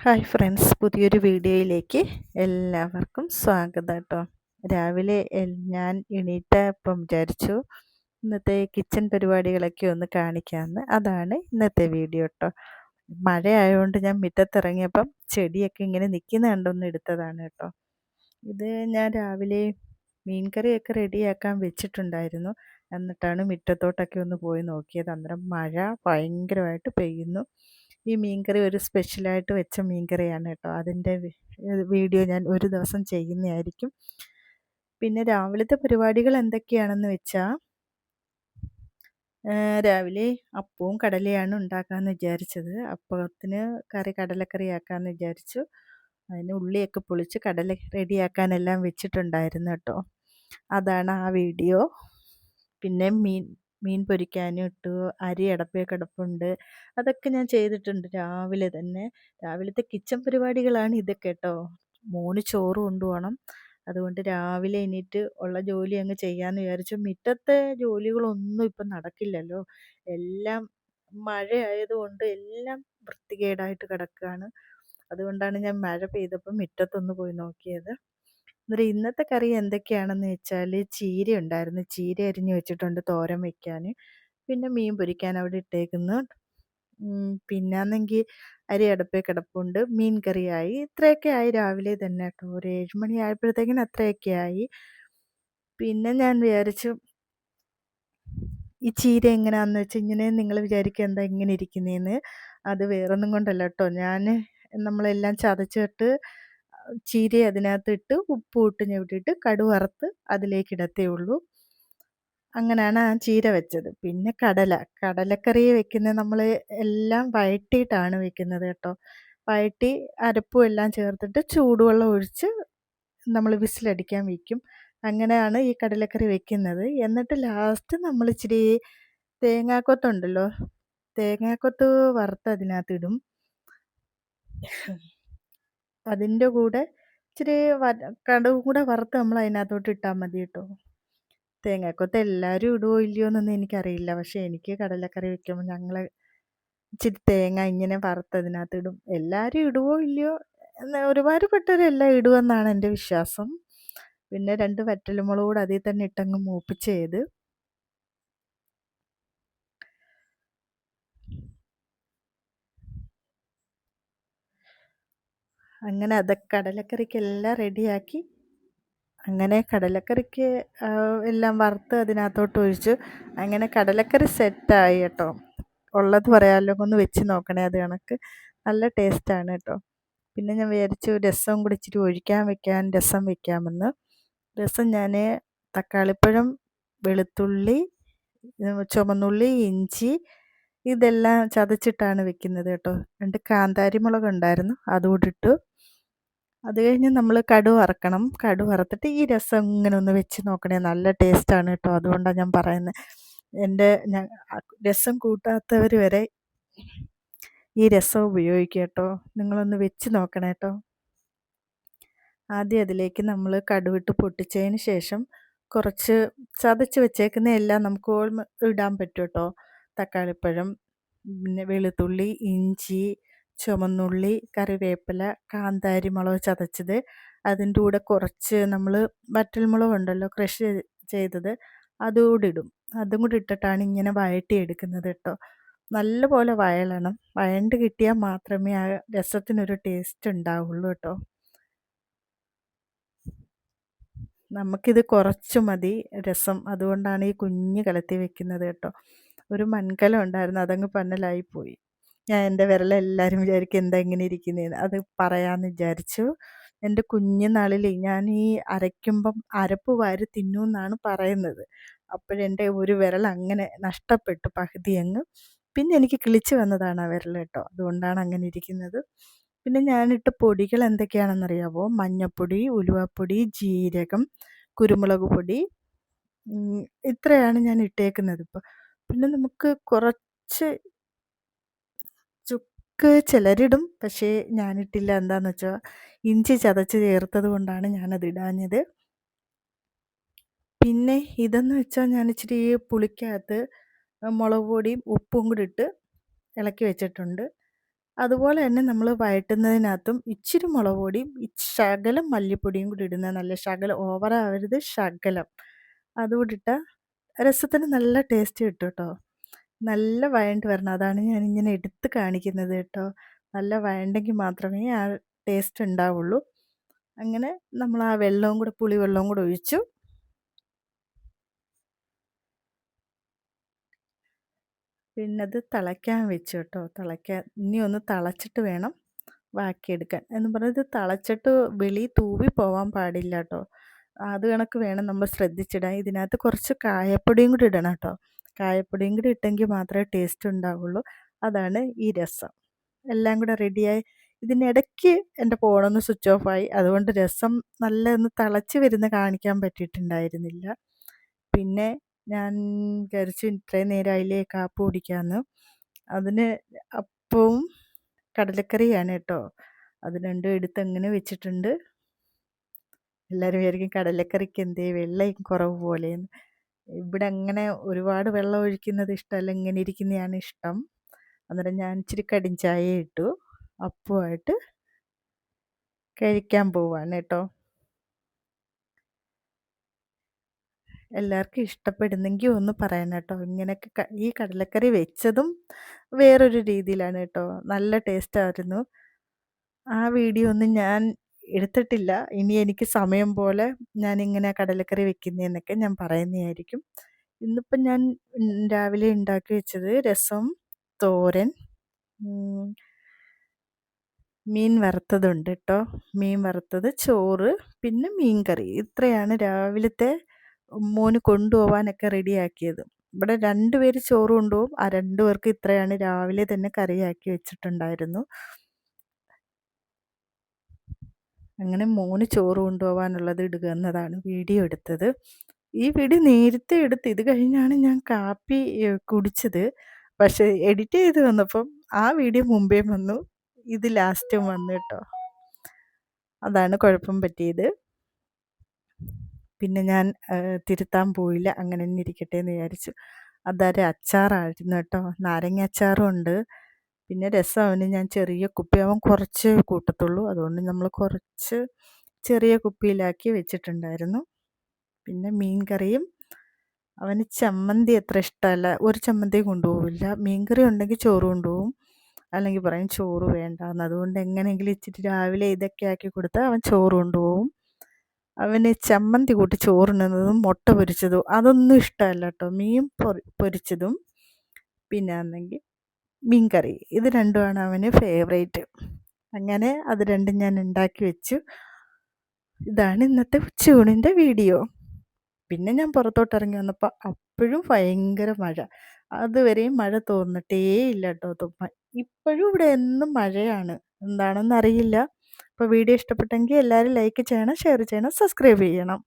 Hi friends, പുതിയൊരു വീഡിയോയിലേക്ക് എല്ലാവർക്കും സ്വാഗതം കേട്ടോ. രാവിലെ ഞാൻ എണീറ്റപ്പം വിചാരിച്ചു ഇന്നത്തെ കിച്ചൺ പരിപാടികളൊക്കെ ഒന്ന് കാണിക്കാമെന്ന്. അതാണ് ഇന്നത്തെ വീഡിയോ കേട്ടോ. മഴ ആയതുകൊണ്ട് ഞാൻ മുറ്റത്തിറങ്ങിയപ്പം ചെടിയൊക്കെ ഇങ്ങനെ നിൽക്കുന്ന കണ്ടൊന്ന് എടുത്തതാണ് കേട്ടോ. ഇത് ഞാൻ രാവിലെ മീൻകറിയൊക്കെ റെഡിയാക്കാൻ വെച്ചിട്ടുണ്ടായിരുന്നു. എന്നിട്ടാണ് മുറ്റത്തോട്ടൊക്കെ ഒന്ന് പോയി നോക്കിയത്. അന്നേരം മഴ ഭയങ്കരമായിട്ട് പെയ്യുന്നു. ഈ മീൻകറി ഒരു സ്പെഷ്യലായിട്ട് വെച്ച മീൻകറിയാണ് കേട്ടോ. അതിൻ്റെ വീഡിയോ ഞാൻ ഒരു ദിവസം ചെയ്യുന്നതായിരിക്കും. പിന്നെ രാവിലത്തെ പരിപാടികൾ എന്തൊക്കെയാണെന്ന് വെച്ചാൽ, രാവിലെ അപ്പവും കടലയാണ് ഉണ്ടാക്കാമെന്ന് വിചാരിച്ചത്. അപ്പത്തിന് കടലക്കറി ആക്കാമെന്ന് വിചാരിച്ചു. അതിന് ഉള്ളിയൊക്കെ പൊളിച്ച് കടല റെഡിയാക്കാനെല്ലാം വെച്ചിട്ടുണ്ടായിരുന്നു കേട്ടോ. അതാണ് ആ വീഡിയോ. പിന്നെ മീൻ പൊരിക്കാനും ഇട്ടു. അരി അടപ്പേ കിടപ്പുണ്ട്. അതൊക്കെ ഞാൻ ചെയ്തിട്ടുണ്ട് രാവിലെ തന്നെ. രാവിലത്തെ കിച്ചൺ പരിപാടികളാണ് ഇതൊക്കെ കേട്ടോ. മോന് ചോറ് കൊണ്ടുപോകണം. അതുകൊണ്ട് രാവിലെ എണീറ്റ് ഉള്ള ജോലി അങ്ങ് ചെയ്യാമെന്ന് വിചാരിച്ചു. മുറ്റത്തെ ജോലികളൊന്നും ഇപ്പം നടക്കില്ലല്ലോ. എല്ലാം മഴ ആയതുകൊണ്ട് എല്ലാം വൃത്തികേടായിട്ട് കിടക്കുകയാണ്. അതുകൊണ്ടാണ് ഞാൻ മഴ പെയ്തപ്പോൾ മുറ്റത്തൊന്ന് പോയി നോക്കിയത്. അന്നേരം ഇന്നത്തെ കറി എന്തൊക്കെയാണെന്ന് വെച്ചാൽ, ചീര ഉണ്ടായിരുന്നു. ചീര അരിഞ്ഞ് വെച്ചിട്ടുണ്ട് തോരൻ വയ്ക്കാൻ. പിന്നെ മീൻ പൊരിക്കാൻ അവിടെ ഇട്ടേക്കുന്നു. പിന്നാണെങ്കിൽ അരി അടുപ്പേ കിടപ്പുണ്ട്. മീൻ കറിയായി. ഇത്രയൊക്കെ ആയി രാവിലെ തന്നെ കേട്ടോ. ഒരു 7 മണി ആയപ്പോഴത്തേക്കിന് അത്രയൊക്കെ ആയി. പിന്നെ ഞാൻ വിചാരിച്ചു, ഈ ചീര എങ്ങനെയാണെന്ന് വെച്ചാൽ ഇങ്ങനെ നിങ്ങൾ വിചാരിക്കുക എന്താ ഇങ്ങനെ ഇരിക്കുന്നതെന്ന്. അത് വേറൊന്നും കൊണ്ടല്ല കേട്ടോ. നമ്മളെല്ലാം ചതച്ചിട്ട് ചീര അതിനകത്തിട്ട് ഉപ്പും ഇട്ട് ഞെവിട്ടിട്ട് കടുക് വറുത്ത് അതിലേക്ക് ഇടത്തേ ഉള്ളൂ. അങ്ങനെയാണ് ആ ചീര വെച്ചത്. പിന്നെ കടലക്കറി വെക്കുന്നത് നമ്മൾ എല്ലാം വഴറ്റിയിട്ടാണ് വെക്കുന്നത് കേട്ടോ. വഴറ്റി അരപ്പും എല്ലാം ചേർത്തിട്ട് ചൂടുവെള്ളം ഒഴിച്ച് നമ്മൾ വിസിലടിക്കാൻ വയ്ക്കും. അങ്ങനെയാണ് ഈ കടലക്കറി വെക്കുന്നത്. എന്നിട്ട് ലാസ്റ്റ് നമ്മൾ ഇച്ചിരി തേങ്ങാക്കൊത്തുണ്ടല്ലോ, തേങ്ങാക്കൊത്ത് വറുത്ത് അതിനകത്തിടും. അതിൻ്റെ കൂടെ ഇച്ചിരി കടുകും കൂടെ വറുത്ത് നമ്മൾ അതിനകത്തോട്ട് ഇട്ടാൽ മതി കേട്ടോ. തേങ്ങാക്കൊത്ത് എല്ലാവരും ഇടുവോ ഇല്ലയോ എന്നൊന്നും എനിക്കറിയില്ല. പക്ഷേ എനിക്ക് കടലക്കറി വെക്കുമ്പോൾ ഞങ്ങൾ ഇച്ചിരി തേങ്ങ ഇങ്ങനെ വറുത്തതിനകത്തിടും. എല്ലാവരും ഇടുവോ ഇല്ലയോ ഒരുപാട് പെട്ടവരെല്ലാം ഇടുമെന്നാണ് എൻ്റെ വിശ്വാസം. പിന്നെ 2 വറ്റൽമുളക് കൂടെ അതിൽ തന്നെ ഇട്ടങ്ങ് മൂപ്പിച്ച് ചെയ്ത്. അങ്ങനെ അതൊക്കെ കടലക്കറിക്കെല്ലാം റെഡിയാക്കി. അങ്ങനെ കടലക്കറിക്ക് എല്ലാം വറുത്ത് അതിനകത്തോട്ട് ഒഴിച്ചു. അങ്ങനെ കടലക്കറി സെറ്റായി കേട്ടോ. ഉള്ളത് പറയാമല്ലോ, ഒന്ന് വെച്ച് നോക്കണേ. അത് കണക്ക് നല്ല ടേസ്റ്റാണ് കേട്ടോ. പിന്നെ ഞാൻ വിചാരിച്ചു രസം കൂടി ഇച്ചിരി രസം വെക്കാമെന്ന്. രസം ഞാൻ തക്കാളിപ്പഴം, വെളുത്തുള്ളി, ചുവന്നുള്ളി, ഇഞ്ചി ഇതെല്ലാം ചതച്ചിട്ടാണ് വെക്കുന്നത് കേട്ടോ. 2 കാന്താരി മുളകുണ്ടായിരുന്നു, അതുകൂടി ഇട്ടു. അത് കഴിഞ്ഞ് നമ്മൾ കടുക് വറക്കണം. കടുക് വറുത്തിട്ട് ഈ രസം ഇങ്ങനെ ഒന്ന് വെച്ച് നോക്കണേ. നല്ല ടേസ്റ്റാണ് കേട്ടോ. അതുകൊണ്ടാണ് ഞാൻ പറയുന്നത്. രസം കൂട്ടാത്തവർ വരെ ഈ രസം ഉപയോഗിക്കുക കേട്ടോ. നിങ്ങളൊന്ന് വെച്ച് നോക്കണം കേട്ടോ. ആദ്യം അതിലേക്ക് നമ്മൾ കടുകിട്ട് പൊട്ടിച്ചതിന് ശേഷം കുറച്ച് ചതച്ച് വെച്ചേക്കുന്ന എല്ലാം നമുക്ക് ഇടാൻ പറ്റും കേട്ടോ. തക്കാളിപ്പഴം, പിന്നെ വെളുത്തുള്ളി, ഇഞ്ചി, ചുവന്നുള്ളി, കറിവേപ്പില, കാന്താരി മുളക് ചതച്ചത്, അതിൻ്റെ കൂടെ കുറച്ച് നമ്മൾ വറ്റൽമുളകുണ്ടല്ലോ ക്രഷ് ചെയ്തത്, അതുകൂടി ഇടും. അതും കൂടി ഇട്ടിട്ടാണ് ഇങ്ങനെ വഴറ്റിയെടുക്കുന്നത് കേട്ടോ. നല്ലപോലെ വഴലണം. വഴണ്ട് കിട്ടിയാൽ മാത്രമേ ആ രസത്തിനൊരു ടേസ്റ്റ് ഉണ്ടാവുള്ളൂ കേട്ടോ. നമുക്കിത് കുറച്ച് മതി രസം. അതുകൊണ്ടാണ് ഈ കുഞ്ഞ് കലത്തി വെക്കുന്നത് കേട്ടോ. ഒരു മൺകലം ഉണ്ടായിരുന്നു, അതങ്ങ് പന്നലായിപ്പോയി. ഞാൻ എൻ്റെ വിരലെല്ലാവരും വിചാരിക്കും എന്താ ഇങ്ങനെ ഇരിക്കുന്നതെന്ന്. അത് പറയാമെന്ന് വിചാരിച്ചു. എൻ്റെ കുഞ്ഞുനാളിൽ ഞാൻ ഈ അരയ്ക്കുമ്പം അരപ്പ് വാരി തിന്നുമെന്നാണ് പറയുന്നത്. അപ്പോഴെൻ്റെ ഒരു വിരൽ അങ്ങനെ നഷ്ടപ്പെട്ടു പകുതി അങ്ങ്. പിന്നെ എനിക്ക് കിളിച്ച് വന്നതാണ് ആ വിരൽ കേട്ടോ. അതുകൊണ്ടാണ് അങ്ങനെ ഇരിക്കുന്നത്. പിന്നെ ഞാനിട്ട പൊടികൾ എന്തൊക്കെയാണെന്നറിയാമോ? മഞ്ഞൾപ്പൊടി, ഉലുവാപ്പൊടി, ജീരകം, കുരുമുളക് പൊടി, ഇത്രയാണ് ഞാൻ ഇട്ടേക്കുന്നത് ഇപ്പോൾ. പിന്നെ നമുക്ക് കുറച്ച് ചുക്ക് ചിലരിടും, പക്ഷേ ഞാനിട്ടില്ല. എന്താണെന്ന് വെച്ചാൽ ഇഞ്ചി ചതച്ച് ചേർത്തത് കൊണ്ടാണ് ഞാനത് ഇടാഞ്ഞത്. പിന്നെ ഇതെന്ന് വെച്ചാൽ ഞാൻ ഇച്ചിരി പുളിക്കകത്ത് മുളക് പൊടിയും ഉപ്പും കൂടി ഇട്ട് ഇളക്കി വെച്ചിട്ടുണ്ട്. അതുപോലെ തന്നെ നമ്മൾ വഴറ്റുന്നതിനകത്തും ഇച്ചിരി മുളക് പൊടിയും ശകലം മല്ലിപ്പൊടിയും കൂടി ഇടുന്നത് നല്ല ശകലം ഓവറാവരുത് ശകലം അതുകൂടി ഇട്ടാൽ രസത്തിന് നല്ല ടേസ്റ്റ് കിട്ടും കേട്ടോ. നല്ല വഴണ്ട് വരണം, അതാണ് ഞാനിങ്ങനെ എടുത്ത് കാണിക്കുന്നത് കേട്ടോ. നല്ല വഴണ്ടെങ്കിൽ മാത്രമേ ആ ടേസ്റ്റ് ഉണ്ടാവുള്ളൂ. അങ്ങനെ നമ്മൾ ആ വെള്ളവും കൂടെ പുളിവെള്ളവും കൂടെ ഒഴിച്ചു. പിന്നെ അത് തിളയ്ക്കാൻ വെച്ചു കേട്ടോ. ഇനി ഒന്ന് തിളച്ചിട്ട് വേണം ബാക്കിയെടുക്കാൻ എന്ന് പറഞ്ഞത്. തിളച്ചിട്ട് വെളി തൂവി പോവാൻ പാടില്ല കേട്ടോ. അത് കണക്ക് വേണം നമ്മൾ ശ്രദ്ധിച്ചിടാൻ. ഇതിനകത്ത് കുറച്ച് കായപ്പൊടിയും കൂടി ഇടണം കേട്ടോ. കായപ്പൊടിയും കൂടി ഇട്ടെങ്കിൽ മാത്രമേ ടേസ്റ്റ് ഉണ്ടാവുള്ളൂ. അതാണ് ഈ രസം. എല്ലാം കൂടെ റെഡിയായി. ഇതിനിടയ്ക്ക് എൻ്റെ ഫോണൊന്ന് സ്വിച്ച് ഓഫായി. അതുകൊണ്ട് രസം നല്ല ഒന്ന് തിളച്ച് വരുന്ന കാണിക്കാൻ പറ്റിയിട്ടുണ്ടായിരുന്നില്ല. പിന്നെ ഞാൻ വിചാരിച്ചു ഇത്രയും നേരമായില്ലേ കാപ്പി കുടിക്കാമെന്ന്. അതിന് അപ്പവും കടലക്കറിയാണ് കേട്ടോ. അത് രണ്ടും എടുത്ത് അങ്ങനെ വെച്ചിട്ടുണ്ട്. എല്ലാവരും വിചാരിക്കും കടലക്കറിക്ക് എന്തേ വെള്ളം കുറവ് പോലെയെന്ന്. ഇവിടെ അങ്ങനെ ഒരുപാട് വെള്ളം ഒഴിക്കുന്നത് ഇഷ്ടമല്ല, ഇങ്ങനെ ഇരിക്കുന്നതാണ് ഇഷ്ടം. അന്നേരം ഞാൻ ഇച്ചിരി കടും ചായ ഇട്ടു. അപ്പമായിട്ട് കഴിക്കാൻ പോവാണ് കേട്ടോ. എല്ലാവർക്കും ഇഷ്ടപ്പെടുന്നെങ്കിൽ ഒന്ന് പറയണം കേട്ടോ. ഇങ്ങനെയൊക്കെ ഈ കടലക്കറി വെച്ചതും വേറൊരു രീതിയിലാണ് കേട്ടോ. നല്ല ടേസ്റ്റായിരുന്നു. ആ വീഡിയോ ഒന്നും ഞാൻ എടുത്തിട്ടില്ല. ഇനി എനിക്ക് സമയം പോലെ ഞാനിങ്ങനെ കടലക്കറി വെക്കുന്നതെന്നൊക്കെ ഞാൻ പറയുന്നതായിരിക്കും. ഇന്നിപ്പം ഞാൻ രാവിലെ ഉണ്ടാക്കി വെച്ചത് രസം, തോരൻ, മീൻ വറുത്തതുണ്ട് കേട്ടോ. മീൻ വറുത്തത്, ചോറ്, പിന്നെ മീൻ കറി. ഇത്രയാണ് രാവിലത്തെ മോന് കൊണ്ടുപോകാനൊക്കെ റെഡിയാക്കിയത്. ഇവിടെ 2 പേര് ചോറ് കൊണ്ടുപോകും. ആ 2 പേർക്ക് ഇത്രയാണ് രാവിലെ തന്നെ കറിയാക്കി വെച്ചിട്ടുണ്ടായിരുന്നു. അങ്ങനെ മോന് ചോറ് കൊണ്ടുപോകാനുള്ളത് ഇടുക എന്നതാണ് വീഡിയോ എടുത്തത്. ഈ വീഡിയോ നേരത്തെ എടുത്ത് ഇത് കഴിഞ്ഞാണ് ഞാൻ കാപ്പി കുടിച്ചത്. പക്ഷേ എഡിറ്റ് ചെയ്ത് വന്നപ്പം ആ വീഡിയോ മുമ്പേ വന്നു, ഇത് ലാസ്റ്റും വന്നു കേട്ടോ. അതാണ് കുഴപ്പം പറ്റിയത്. പിന്നെ ഞാൻ തിരുത്താൻ പോയില്ല, അങ്ങനെ തന്നെ ഇരിക്കട്ടെ എന്ന് വിചാരിച്ചു. അതൊരു അച്ചാറായിരുന്നു കേട്ടോ. നാരങ്ങ അച്ചാറും ഉണ്ട്. പിന്നെ രസം അവന് ഞാൻ ചെറിയ കുപ്പി, അവൻ കുറച്ച് കൂട്ടത്തുള്ളൂ, അതുകൊണ്ട് നമ്മൾ കുറച്ച് ചെറിയ കുപ്പിയിലാക്കി വെച്ചിട്ടുണ്ടായിരുന്നു. പിന്നെ മീൻ കറിയും. അവന് ചമ്മന്തി അത്ര ഇഷ്ടമല്ല, ഒരു ചമ്മന്തി കൊണ്ടുപോകില്ല. മീൻ കറി ഉണ്ടെങ്കിൽ ചോറ് കൊണ്ടുപോകും, അല്ലെങ്കിൽ പറയും ചോറ് വേണ്ടാന്ന്. അതുകൊണ്ട് എങ്ങനെയെങ്കിലും ഇച്ചിരി രാവിലെ ഇതൊക്കെ ആക്കി കൊടുത്താൽ അവൻ ചോറ് കൊണ്ടുപോകും. അവന് ചമ്മന്തി കൂട്ടി ചോറുണ്ണുന്നതും മുട്ട പൊരിച്ചതും അതൊന്നും ഇഷ്ടമല്ല കേട്ടോ. മീൻ പൊരിച്ചതും പിന്നെ ആണെങ്കിൽ മീൻ കറി, ഇത് രണ്ടുമാണ് അവന് ഫേവറേറ്റ്. അങ്ങനെ അത് രണ്ടും ഞാൻ ഉണ്ടാക്കി വെച്ചു. ഇതാണ് ഇന്നത്തെ ഉച്ചയൂണിൻ്റെ വീഡിയോ. പിന്നെ ഞാൻ പുറത്തോട്ട് ഇറങ്ങി വന്നപ്പോൾ അപ്പോഴും ഭയങ്കര മഴ. അതുവരെയും മഴ തോന്നിട്ടേ ഇല്ല കേട്ടോ. ഇപ്പോഴും ഇവിടെ എന്നും മഴയാണ്, എന്താണെന്ന് അറിയില്ല. അപ്പോൾ വീഡിയോ ഇഷ്ടപ്പെട്ടെങ്കിൽ എല്ലാവരും ലൈക്ക് ചെയ്യണം, ഷെയർ ചെയ്യണം, സബ്സ്ക്രൈബ് ചെയ്യണം.